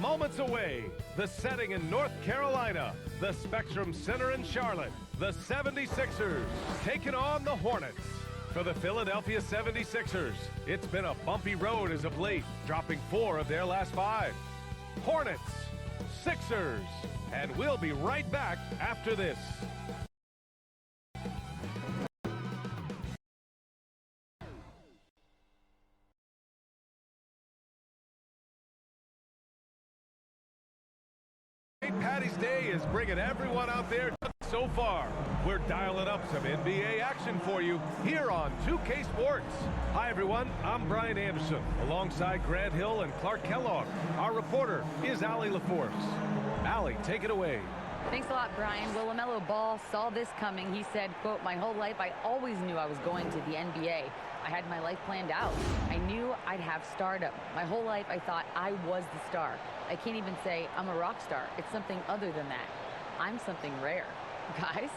moments away. The setting in North Carolina. The Spectrum Center in Charlotte. The 76ers taking on the Hornets. For the Philadelphia 76ers, it's been a bumpy road as of late, dropping 4 of their last 5. Hornets, Sixers, and we'll be right back after this. St. Patty's Day is bringing everyone out there so far. We're dialing up some NBA action for you here on 2K Sports. Hi, everyone. I'm Brian Anderson, alongside Grant Hill and Clark Kellogg. Our reporter is Allie LaForce. Allie, take it away. Thanks a lot, Brian. Well, LaMelo Ball saw this coming. He said, quote, "My whole life I always knew I was going to the NBA. I had my life planned out. I knew I'd have stardom. My whole life I thought I was the star. I can't even say I'm a rock star. It's something other than that. I'm something rare." Guys?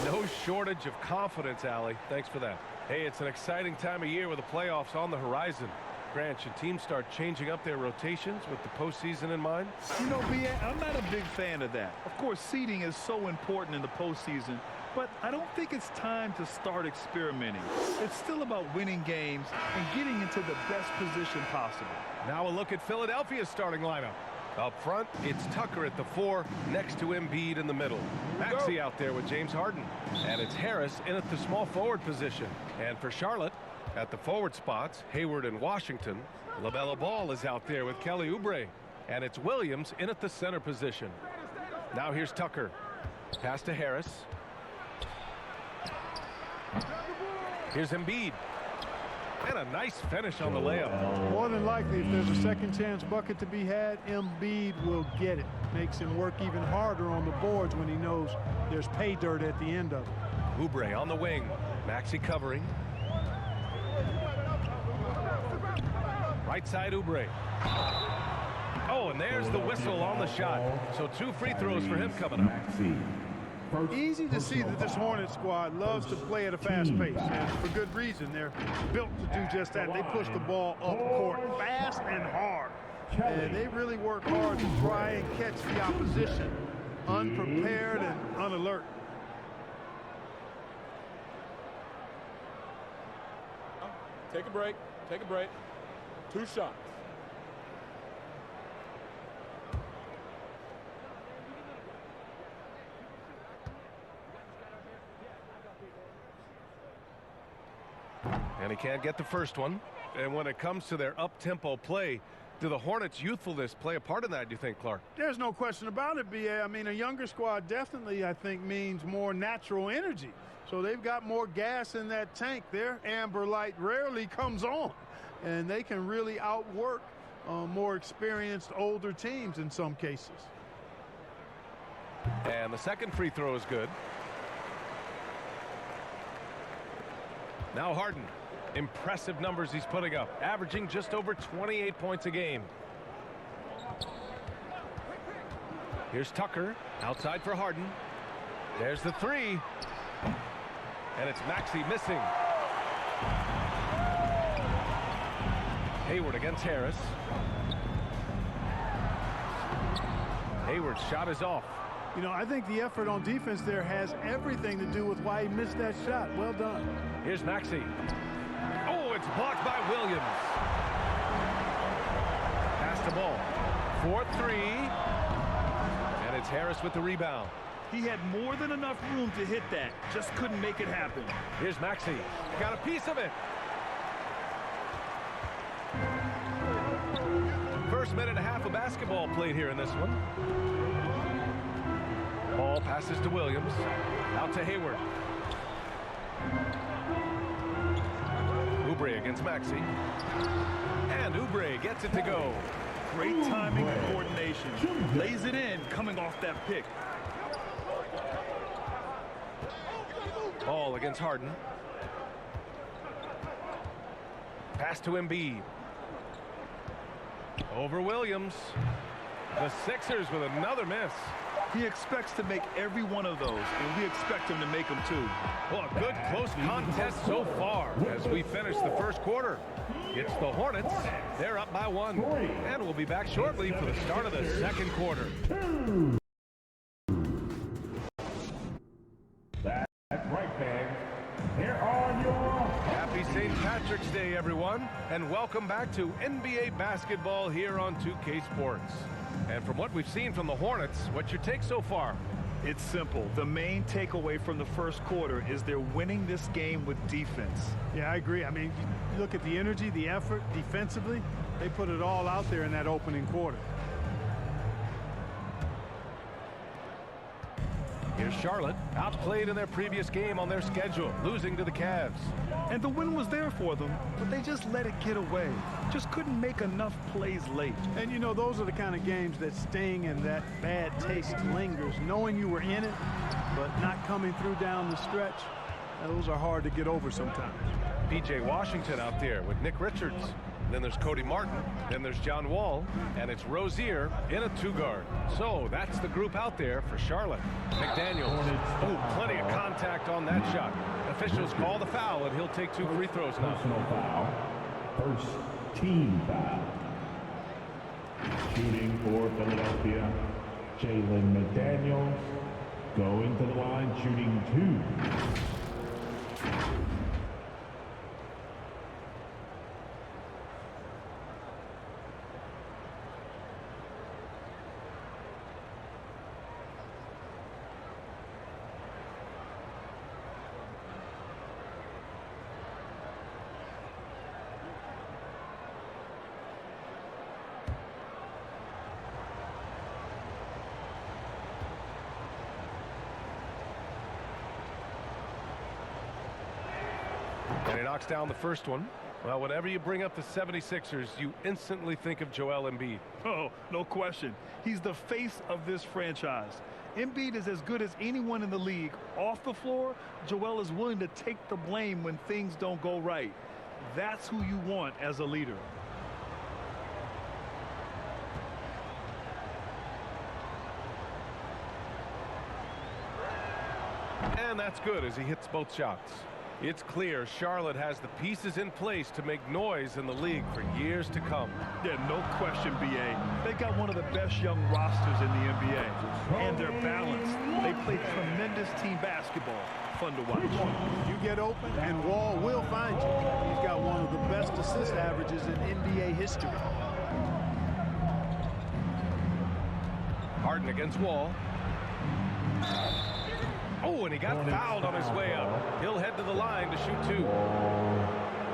No shortage of confidence, Allie. Thanks for that. Hey, it's an exciting time of year with the playoffs on the horizon. Grant, should teams start changing up their rotations with the postseason in mind? You know, B.A., I'm not a big fan of that. Of course, seeding is so important in the postseason, but I don't think it's time to start experimenting. It's still about winning games and getting into the best position possible. Now a look at Philadelphia's starting lineup. Up front, it's Tucker at the 4, next to Embiid in the middle. Maxey out there with James Harden. And it's Harris in at the small forward position. And for Charlotte, at the forward spots, Hayward and Washington. LaMelo Ball is out there with Kelly Oubre. And it's Williams in at the center position. Now here's Tucker. Pass to Harris. Here's Embiid. And a nice finish on the layup. More than likely, if there's a second chance bucket to be had, Embiid will get it. Makes him work even harder on the boards when he knows there's pay dirt at the end of it. Oubre on the wing. Maxey covering. Right side Oubre. Oh, and there's the whistle on the shot. So 2 free throws for him coming up. Easy to see that this Hornets squad loves to play at a fast pace, and for good reason. They're built to do just that. They push the ball up court fast and hard, and they really work hard to try and catch the opposition unprepared and unalert. Take a break. Take a break. 2 shots. And he can't get the first one. And when it comes to their up-tempo play, do the Hornets' youthfulness play a part in that, do you think, Clark? There's no question about it, B.A. I mean, a younger squad definitely, I think, means more natural energy. So they've got more gas in that tank. Their amber light rarely comes on, and they can really outwork more experienced older teams in some cases. And the second free throw is good. Now Harden. Impressive numbers he's putting up, averaging just over 28 points a game. Here's Tucker, outside for Harden. There's the 3. And it's Maxey missing. Hayward against Harris. Hayward's shot is off. You know, I think the effort on defense there has everything to do with why he missed that shot. Well done. Here's Maxey. Oh, it's blocked by Williams. Pass the ball. 4-3. And it's Harris with the rebound. He had more than enough room to hit that. Just couldn't make it happen. Here's Maxey. Got a piece of it. First minute and a half of basketball played here in this one. Ball passes to Williams. Out to Hayward. Oubre against Maxey. And Oubre gets it to go. Great timing and coordination. Lays it in coming off that pick. Ball against Harden. Pass to Embiid. Over Williams. The Sixers with another miss. He expects to make every one of those, and we expect him to make them too. Well, a good close contest so far as we finish the first quarter. It's the Hornets. They're up by 1. And we'll be back shortly for the start of the second quarter. That's right, fans. Here are your... Happy St. Patrick's Day, everyone, and welcome back to NBA basketball here on 2K Sports. And from what we've seen from the Hornets, what's your take so far? It's simple. The main takeaway from the first quarter is they're winning this game with defense. Yeah, I agree. I mean, you look at the energy, the effort defensively, they put it all out there in that opening quarter. Here's Charlotte, outplayed in their previous game on their schedule, losing to the Cavs. And the win was there for them, but they just let it get away. Just couldn't make enough plays late. And, you know, those are the kind of games that sting and that bad taste lingers. Knowing you were in it, but not coming through down the stretch, those are hard to get over sometimes. P.J. Washington out there with Nick Richards. Then there's Cody Martin. Then there's John Wall. And it's Rozier in a 2-guard. So that's the group out there for Charlotte. McDaniels. Ooh, plenty of contact on that shot. Officials call the foul, and he'll take 2 free throws now. Personal foul. First team foul. Shooting for Philadelphia, Jalen McDaniels. Going to the line, shooting 2. And he knocks down the first one. Well, whenever you bring up the 76ers, you instantly think of Joel Embiid. Oh, no question. He's the face of this franchise. Embiid is as good as anyone in the league. Off the floor, Joel is willing to take the blame when things don't go right. That's who you want as a leader. And that's good as he hits both shots. It's clear Charlotte has the pieces in place to make noise in the league for years to come. Yeah, no question, B.A. They got one of the best young rosters in the NBA. And they're balanced. They play tremendous team basketball. Fun to watch. You get open, and Wall will find you. He's got one of the best assist averages in NBA history. Harden against Wall. Oh, and he got fouled on his way up. He'll head to the line to shoot 2.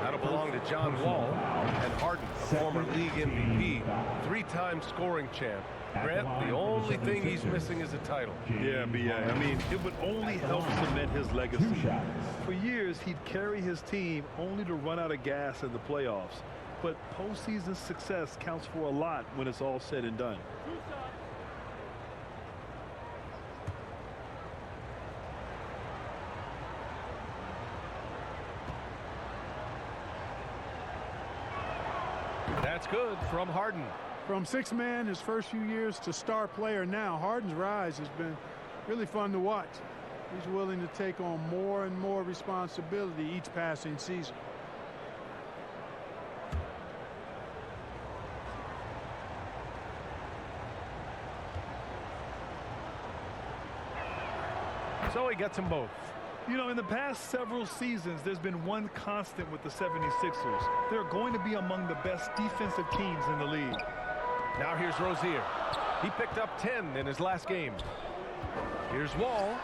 That'll belong to John Wall. And Harden, a former league MVP, 3-time scoring champ. Grant, the only thing he's missing is a title. Yeah, B.A. I mean, it would only help cement his legacy. For years, he'd carry his team only to run out of gas in the playoffs. But postseason success counts for a lot when it's all said and done. That's good from Harden. From 6-man his first few years to star player now, Harden's rise has been really fun to watch. He's willing to take on more and more responsibility each passing season. So he gets them both. You know, in the past several seasons, there's been one constant with the 76ers. They're going to be among the best defensive teams in the league. Now here's Rozier. He picked up 10 in his last game. Here's Wall.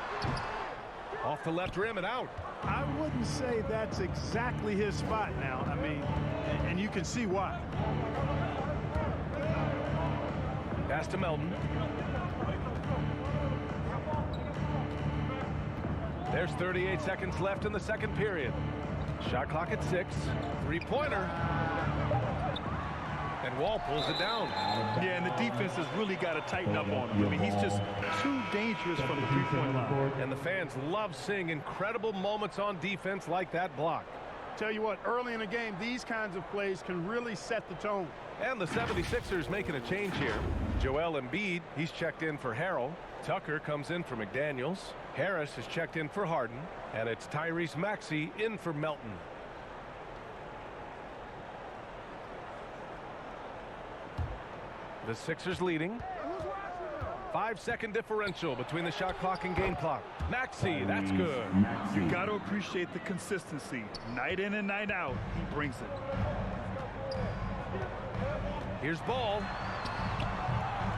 Off the left rim and out. I wouldn't say that's exactly his spot now. I mean, and you can see why. Pass to Melton. There's 38 seconds left in the second period. Shot clock at 6. 3-pointer. And Wall pulls it down. Yeah, and the defense has really got to tighten up on him. I mean, he's just too dangerous from the 3-point line. And the fans love seeing incredible moments on defense like that block. Tell you what, early in the game, these kinds of plays can really set the tone. And the 76ers making a change here. Joel Embiid, he's checked in for Harrell. Tucker comes in for McDaniels. Harris is checked in for Harden. And it's Tyrese Maxey in for Melton. The Sixers leading. 5-second differential between the shot clock and game clock. Maxey, that's good. You got to appreciate the consistency. Night in and night out, he brings it. Here's Ball.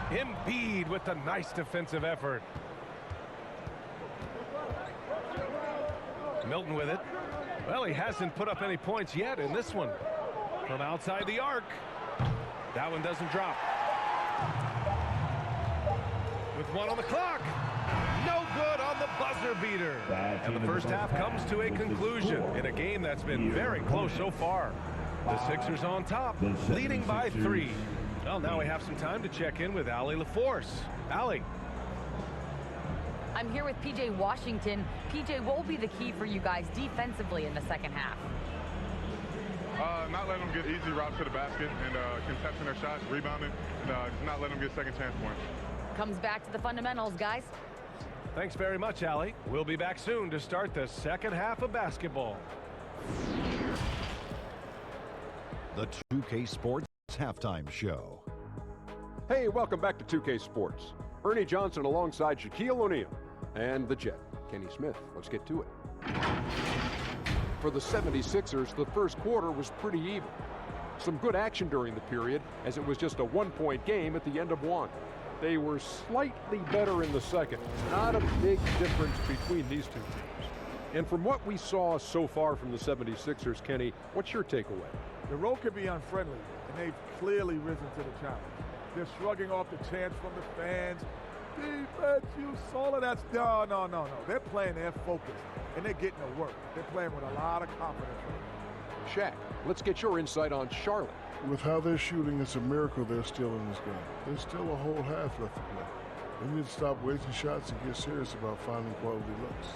Embiid with a nice defensive effort. Milton with it. Well, he hasn't put up any points yet in this one. From outside the arc. That one doesn't drop. With one on the clock. No good on the buzzer beater. And the first half comes to a conclusion in a game that's been very close so far. The Sixers on top, leading by 3. Well, now we have some time to check in with Allie LaForce. Allie. I'm here with P.J. Washington. P.J., what will be the key for you guys defensively in the second half? Not letting them get easy routes to the basket and contesting their shots, rebounding, and just not letting them get second chance points. Comes back to the fundamentals, guys. Thanks very much, Allie. We'll be back soon to start the second half of basketball. The 2K Sports Halftime Show. Hey, welcome back to 2K Sports. Ernie Johnson alongside Shaquille O'Neal and the Jet, Kenny Smith. Let's get to it. For the 76ers, the first quarter was pretty even. Some good action during the period, as it was just a one-point game at the end of one. They were slightly better in the second. Not a big difference between these two teams. And from what we saw so far from the 76ers, Kenny, what's your takeaway? The road can be unfriendly, and they've clearly risen to the challenge. They're shrugging off the chants from the fans. Defense, you saw it. That's no. They're playing their focus, and they're getting to work. They're playing with a lot of confidence. Shaq, let's get your insight on Charlotte. With how they're shooting, it's a miracle they're still in this game. There's still a whole half left to play. They need to stop wasting shots and get serious about finding quality looks.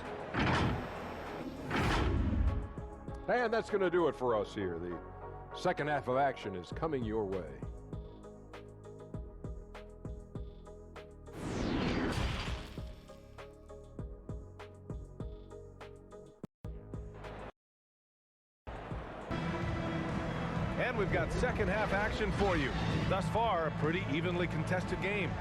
And that's going to do it for us here. The second half of action is coming your way. And we've got second half action for you. Thus far, a pretty evenly contested game.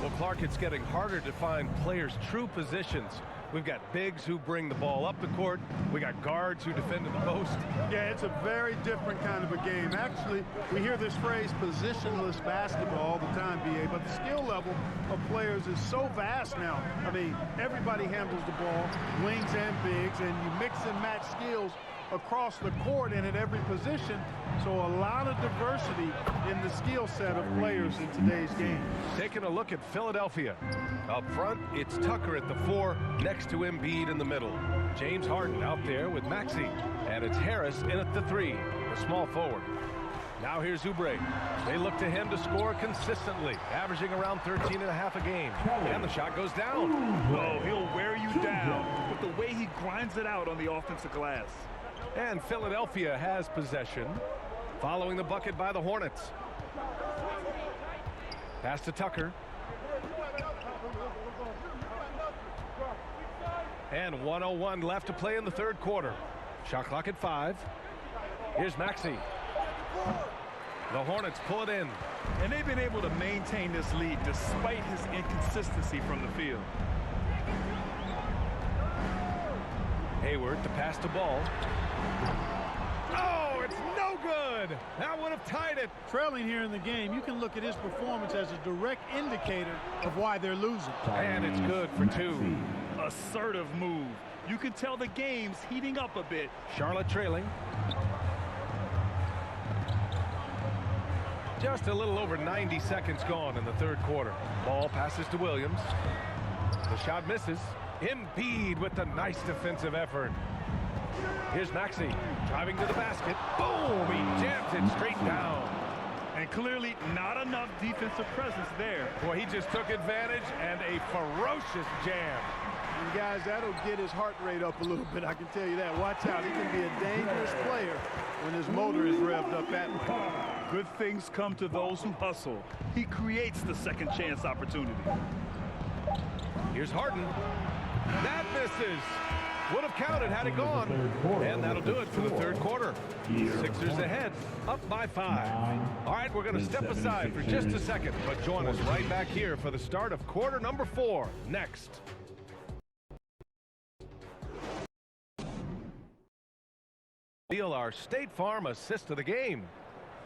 Well, Clark, it's getting harder to find players' true positions. We've got bigs who bring the ball up the court. We got guards who defend in the post. Yeah, it's a very different kind of a game. Actually, we hear this phrase positionless basketball all the time, B.A., but the skill level of players is so vast now. I mean, everybody handles the ball, wings and bigs, and you mix and match skills across the court and at every position. So a lot of diversity in the skill set of players in today's game. Taking a look at Philadelphia. Up front, it's Tucker at the 4, next to Embiid in the middle. James Harden out there with Maxey. And it's Harris in at the 3, the small forward. Now here's Oubre. They look to him to score consistently, averaging around 13.5 a game. And the shot goes down. Oh, he'll wear you down with the way he grinds it out on the offensive glass. And Philadelphia has possession, following the bucket by the Hornets. Pass to Tucker. And 1:01 left to play in the third quarter. Shot clock at 5. Here's Maxey. The Hornets pull it in. And they've been able to maintain this lead despite his inconsistency from the field. Hayward to pass the ball. Oh, it's no good. That would have tied it. Trailing here in the game, you can look at his performance as a direct indicator of why they're losing. And it's good for 2. Assertive move. You can tell the game's heating up a bit. Charlotte trailing. Just a little over 90 seconds gone in the third quarter. Ball passes to Williams. The shot misses. Embiid with a nice defensive effort. Here's Maxey driving to the basket. Boom! He jams it straight down. And And clearly not enough defensive presence there. Boy, he just took advantage and a ferocious jam. And guys, that'll get his heart rate up a little bit, I can tell you that. Watch out, he can be a dangerous player when his motor is revved up that way. Good things come to those who hustle. He creates the second chance opportunity. Here's Harden. That misses. Would have counted had it gone. And that'll do it for the third quarter. Sixers ahead, up by 5. All right, we're going to step aside for just a second, but join us right back here for the start of quarter number 4 next. Feel our State Farm assist to the game.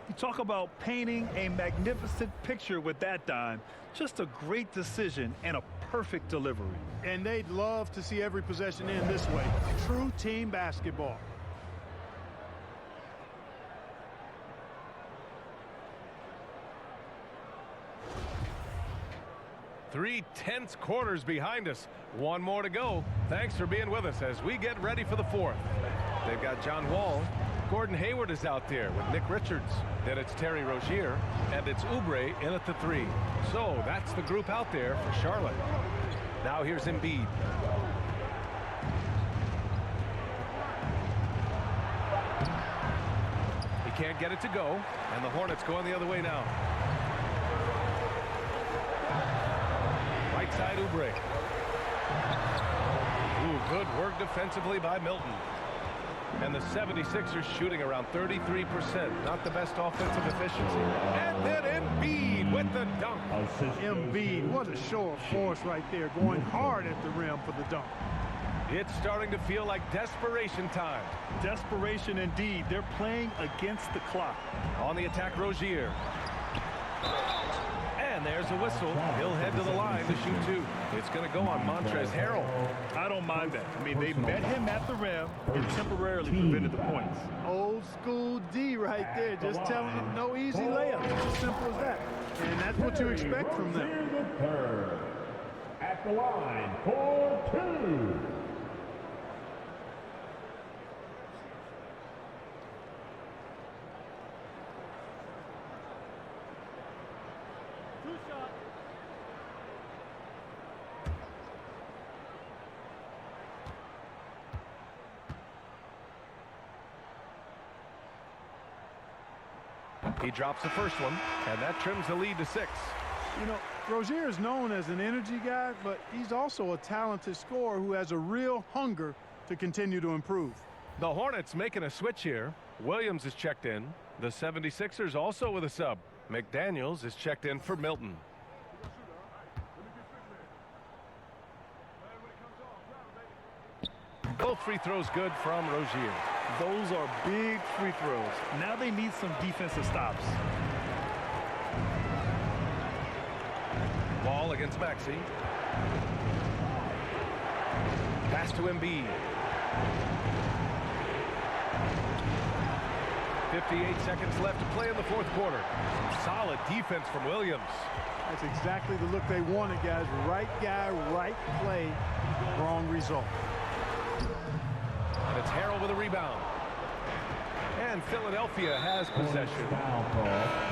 You talk about painting a magnificent picture with that dime. Just a great decision and a perfect delivery. And they'd love to see every possession end this way. True team basketball. Three tense quarters behind us. One more to go. Thanks for being with us as we get ready for the fourth. They've got John Wall. Gordon Hayward is out there with Nick Richards. Then it's Terry Rozier, and it's Oubre in at the 3. So that's the group out there for Charlotte. Now here's Embiid. He can't get it to go, and the Hornets going the other way now. Right side Oubre. Ooh, good work defensively by Milton. And the 76ers shooting around 33%. Not the best offensive efficiency. And then Embiid with the dunk. Embiid, what a show of force right there. Going hard at the rim for the dunk. It's starting to feel like desperation time. Desperation indeed. They're playing against the clock. On the attack, Rozier. And there's a whistle. He'll head to the line to shoot 2. It's going to go on Montrezl Harrell. I don't mind that. I mean, they met him at the rim and temporarily prevented the points. Old school D right there. Just telling them no easy layups. It's as simple as that. And that's what you expect from them. At the line for 2. He drops the first one, and that trims the lead to 6. You know, Rozier is known as an energy guy, but he's also a talented scorer who has a real hunger to continue to improve. The Hornets making a switch here. Williams is checked in. The 76ers also with a sub. McDaniels is checked in for Milton. Both free throws good from Rozier. Those are big free throws. Now they need some defensive stops. Ball against Maxey. Pass to Embiid. 58 seconds left to play in the fourth quarter. Solid defense from Williams. That's exactly the look they wanted, guys. Right guy, right play, wrong result. And it's Harrell with a rebound. And Philadelphia has possession.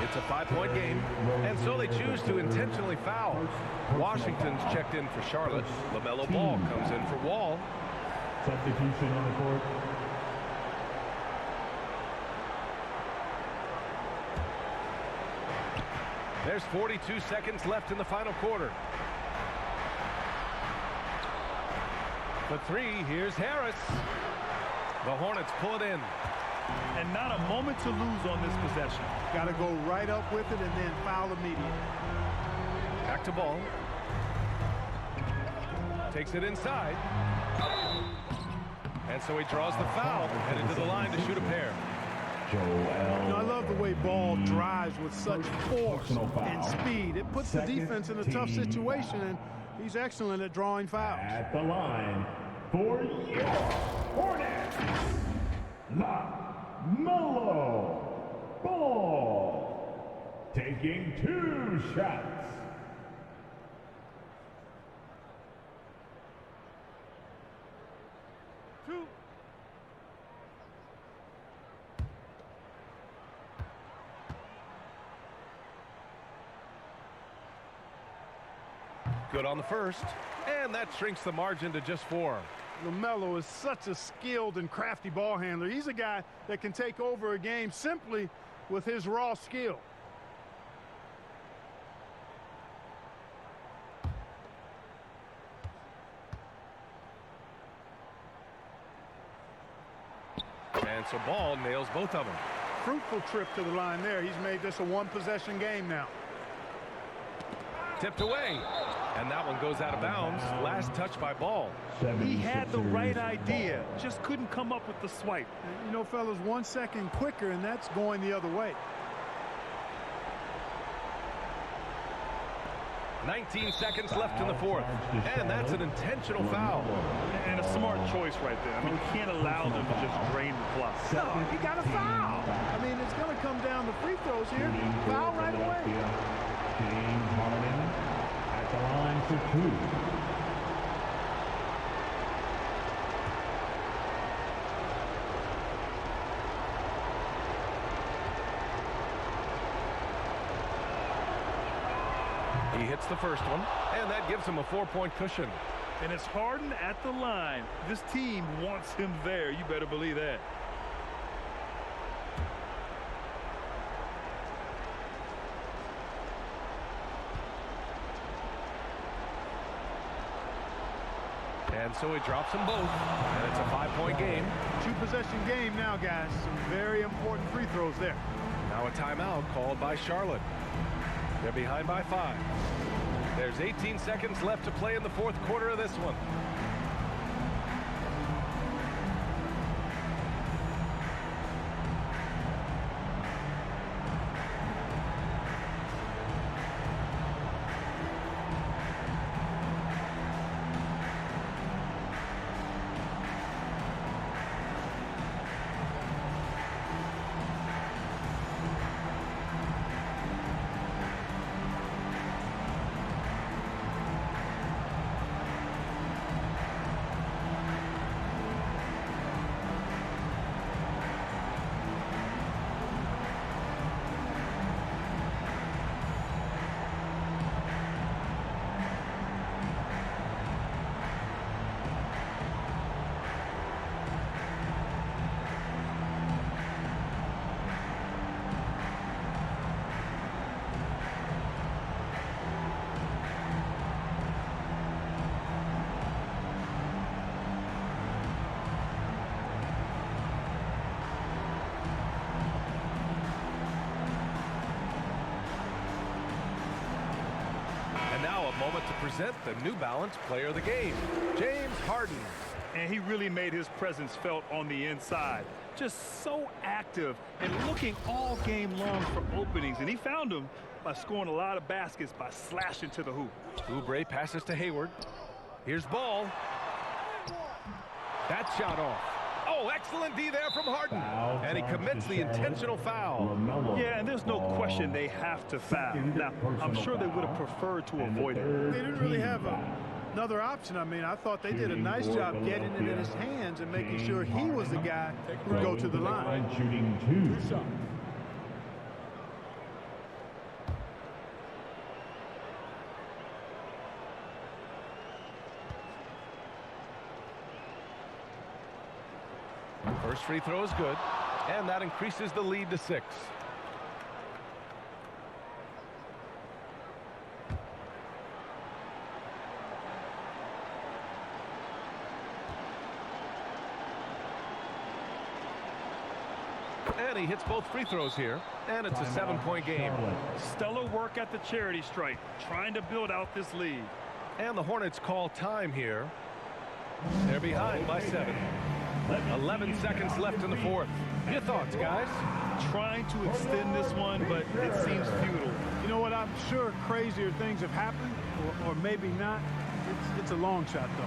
It's a 5-point game, and so they choose to intentionally foul. Washington's checked in for Charlotte. LaMelo Ball comes in for Wall. Substitution on the court. There's 42 seconds left in the final quarter. For 3, here's Harris. The Hornets pull it in. And not a moment to lose on this possession. Got to go right up with it and then foul immediately. Back to Ball. Takes it inside. And so he draws the foul, headed to the line to shoot a pair. You know, I love the way Ball drives with such force and speed. It puts the defense in a tough situation, and he's excellent at drawing fouls. At the line for your Hornets, LaMelo Ball, taking 2 shots. Good on the first, and that shrinks the margin to just 4. LaMelo is such a skilled and crafty ball handler. He's a guy that can take over a game simply with his raw skill. And so Ball nails both of them. Fruitful trip to the line there. He's made this a one-possession game now. Tipped away. And that one goes out of bounds. Last touch by Ball. He had the right idea, just couldn't come up with the swipe. You know, fellas, 1 second quicker, and that's going the other way. 19 seconds left in the fourth. And that's an intentional foul. And a smart choice right there. I mean, you can't allow them to just drain the clock. No, you got to foul. I mean, it's going to come down to free throws here. Foul right away. James Harden at the line for 2. He hits the first one, and that gives him a 4-point cushion. And it's Harden at the line. This team wants him there. You better believe that. And so he drops them both, and it's a 5-point game. 2-possession game now, guys. Some very important free throws there. Now a timeout called by Charlotte. They're behind by 5. There's 18 seconds left to play in the fourth quarter of this one. Moment to present the New Balance Player of the Game, James Harden. And he really made his presence felt on the inside. Just so active and looking all game long for openings. And he found them by scoring a lot of baskets by slashing to the hoop. Oubre passes to Hayward. Here's Ball. That shot off. Oh, excellent D there from Harden. And he commits the intentional foul. Yeah, and there's no question they have to foul. Now, I'm sure they would have preferred to avoid it. They didn't really have another option. I mean, I thought they did a nice job getting it in his hands and making sure he was the guy who would go to the line. Shooting 2. First free throw is good, and that increases the lead to 6. And he hits both free throws here, and it's a 7-point game. Stellar work at the charity stripe, trying to build out this lead. And the Hornets call time here. They're behind by 7. 11 seconds left in the fourth. Your thoughts, guys? Trying to extend this one, but it seems futile. You know what? I'm sure crazier things have happened, or maybe not. It's a long shot, though.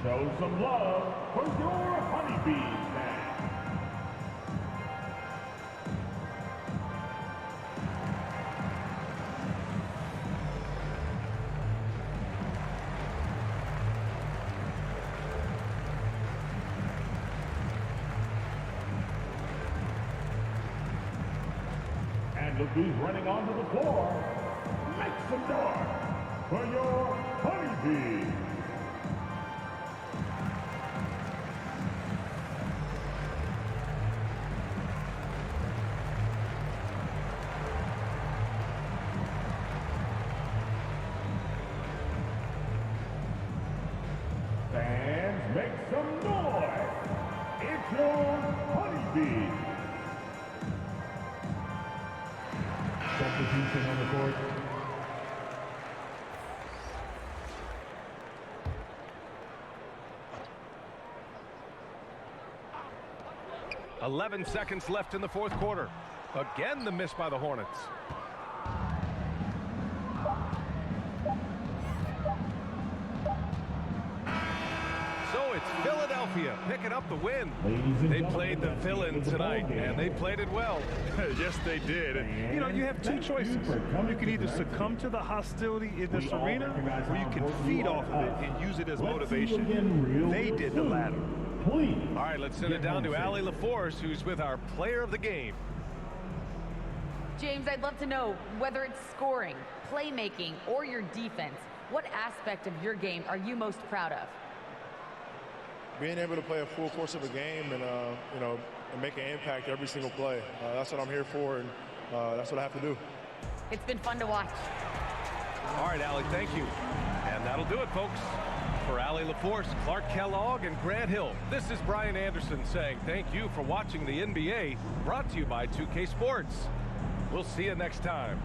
Show some love for your honeybees man. look who's running onto the floor. Make some noise for your Honeybees. Fans, make some noise. It's your Honeybees. Substitution on the court. "11 seconds left in the fourth quarter. Again, the miss by the Hornets. So it's Philadelphia picking up the win. They played the villain tonight, and they played it well. Yes, they did. And, you know, you have two choices. You can either succumb to the hostility in this arena, or you can feed off of it and use it as motivation. They did the latter. All right, let's send it down to Allie LaForce, who's with our player of the game. James, I'd love to know whether it's scoring, playmaking, or your defense. What aspect of your game are you most proud of? Being able to play a full course of a game and, you know, and make an impact every single play. That's what I'm here for, and that's what I have to do. It's been fun to watch. All right, Allie, thank you. And that'll do it, folks. For Allie LaForce, Clark Kellogg, and Grant Hill, this is Brian Anderson saying thank you for watching the NBA, brought to you by 2K Sports. We'll see you next time.